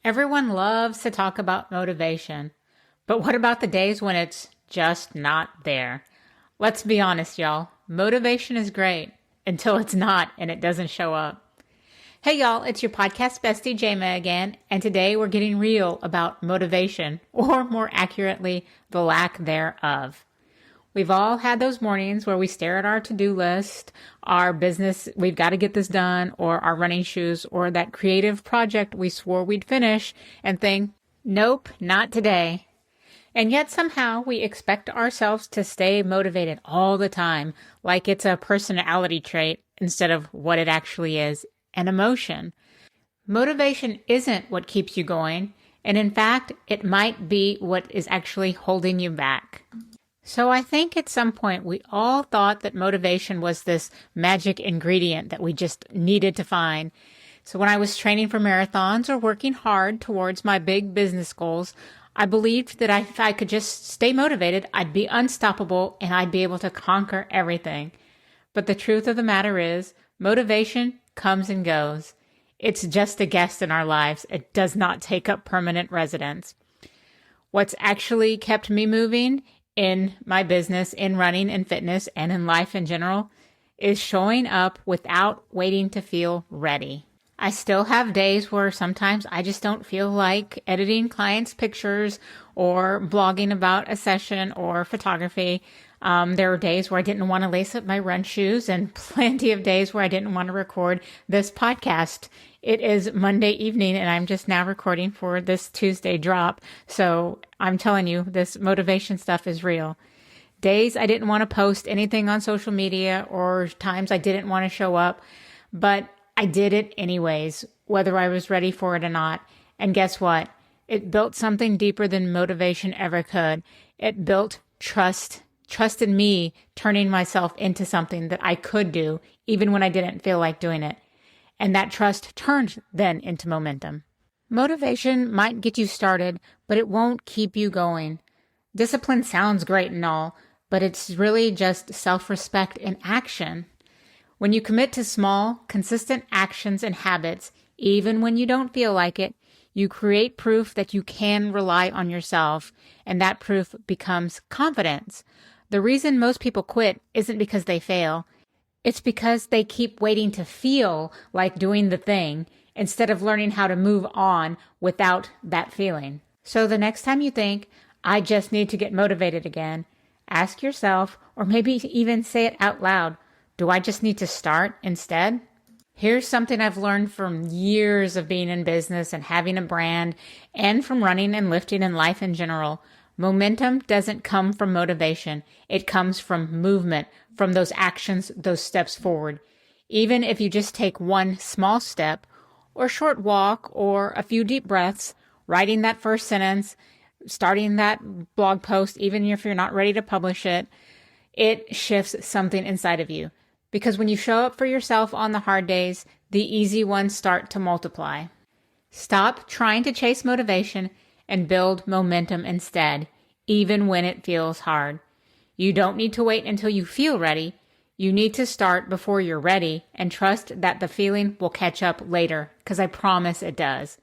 Everyone loves to talk about motivation, but what about the days when it's just not there? Let's be honest, y'all. Motivation is great until it's not and it doesn't show up. Hey, y'all, it's your podcast bestie, Jama again, and today we're getting real about motivation, or more accurately, the lack thereof. We've all had those mornings where we stare at our to-do list, our business, we've got to get this done, or our running shoes, or that creative project we swore we'd finish, and think, nope, not today. And yet somehow we expect ourselves to stay motivated all the time, like it's a personality trait instead of what it actually is, an emotion. Motivation isn't what keeps you going, and in fact, it might be what is actually holding you back. So I think at some point we all thought that motivation was this magic ingredient that we just needed to find. So when I was training for marathons or working hard towards my big business goals, I believed that if I could just stay motivated, I'd be unstoppable and I'd be able to conquer everything. But the truth of the matter is, motivation comes and goes. It's just a guest in our lives. It does not take up permanent residence. What's actually kept me moving in my business, in running and fitness, and in life in general, is showing up without waiting to feel ready. I still have days where sometimes I just don't feel like editing clients' pictures or blogging about a session or photography. There were days where I didn't want to lace up my run shoes, and plenty of days where I didn't want to record this podcast. It is Monday evening and I'm just now recording for this Tuesday drop. So I'm telling you, this motivation stuff is real. Days I didn't want to post anything on social media, or times I didn't want to show up, but I did it anyways, whether I was ready for it or not. And guess what? It built something deeper than motivation ever could. It built trust in me, turning myself into something that I could do, even when I didn't feel like doing it. And that trust turned then into momentum. Motivation might get you started, but it won't keep you going. Discipline sounds great and all, but it's really just self-respect in action. When you commit to small, consistent actions and habits, even when you don't feel like it, you create proof that you can rely on yourself, and that proof becomes confidence. The reason most people quit isn't because they fail. It's because they keep waiting to feel like doing the thing instead of learning how to move on without that feeling. So the next time you think, I just need to get motivated again, ask yourself, or maybe even say it out loud, do I just need to start instead? Here's something I've learned from years of being in business and having a brand, and from running and lifting in life in general. Momentum doesn't come from motivation. It comes from movement, from those actions, those steps forward. Even if you just take one small step, or short walk, or a few deep breaths, writing that first sentence, starting that blog post, even if you're not ready to publish it, it shifts something inside of you. Because when you show up for yourself on the hard days, the easy ones start to multiply. Stop trying to chase motivation and build momentum instead, even when it feels hard. You don't need to wait until you feel ready. You need to start before you're ready and trust that the feeling will catch up later, because I promise it does.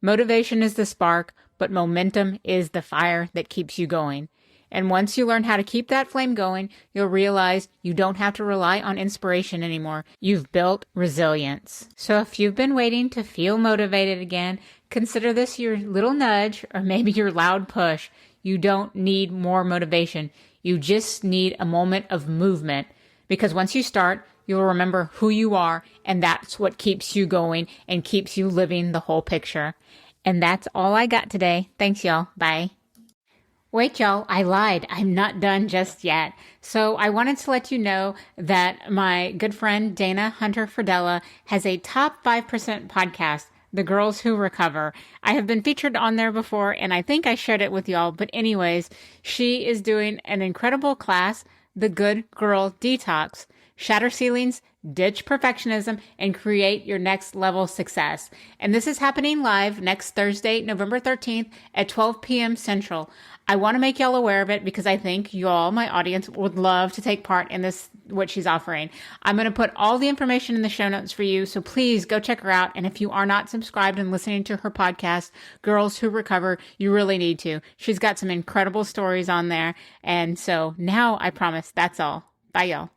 Motivation is the spark, but momentum is the fire that keeps you going. And once you learn how to keep that flame going, you'll realize you don't have to rely on inspiration anymore. You've built resilience. So if you've been waiting to feel motivated again, consider this your little nudge, or maybe your loud push. You don't need more motivation. You just need a moment of movement. Because once you start, you'll remember who you are, and that's what keeps you going and keeps you living the whole picture. And that's all I got today. Thanks, y'all. Bye. Wait, y'all, I lied. I'm not done just yet. So I wanted to let you know that my good friend Dana Hunter Fridella has a top 5% podcast, The Girls Who Recover. I have been featured on there before, and I think I shared it with y'all. But anyways, she is doing an incredible class, The Good Girl Detox. shatter ceilings, ditch perfectionism, and create your next level success. And this is happening live next Thursday, November 13th at 12 p.m. Central. I want to make y'all aware of it because I think y'all, my audience, would love to take part in this, what she's offering. I'm going to put all the information in the show notes for you, so please go check her out. And if you are not subscribed and listening to her podcast, Girls Who Recover, you really need to. She's got some incredible stories on there. And so now I promise that's all. Bye, y'all.